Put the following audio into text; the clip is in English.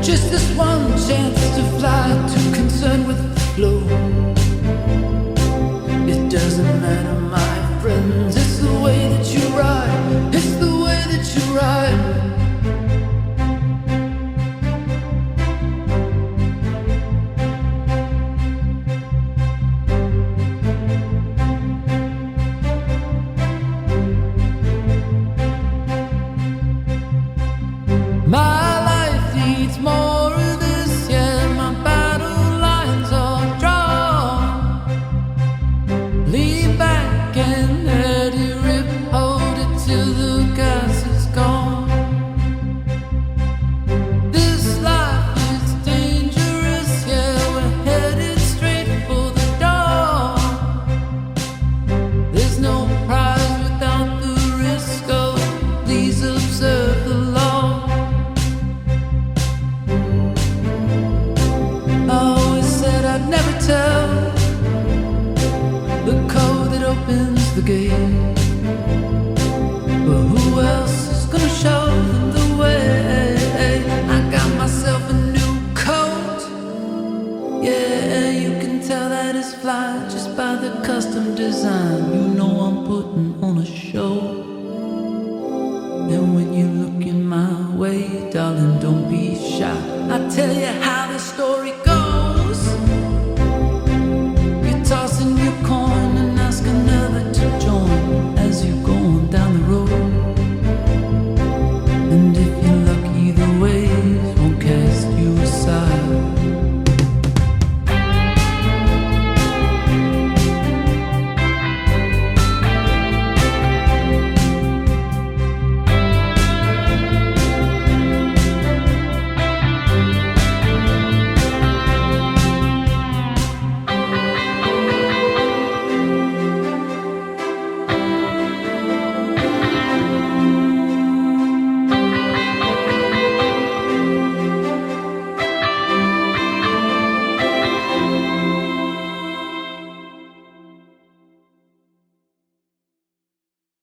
Just this one chance to fly, too concerned with the flow. It doesn't matter, my friends, it's the way that you ride. It's the way that you ride. My life needs more of this, yeah. My battle lines are drawn. Lean back and let it rip, hold it till the gas is gone. This life is dangerous, yeah. We're headed straight for the dawn. There's no prize without the risk of, please observe the law. I'd never tell the code that opens the gate, but who else is gonna show them the way? I got myself a new coat, yeah, you can tell that it's fly just by the custom design. You know I'm putting on a show, and when you look in my way, darling, don't be shy. I tell you how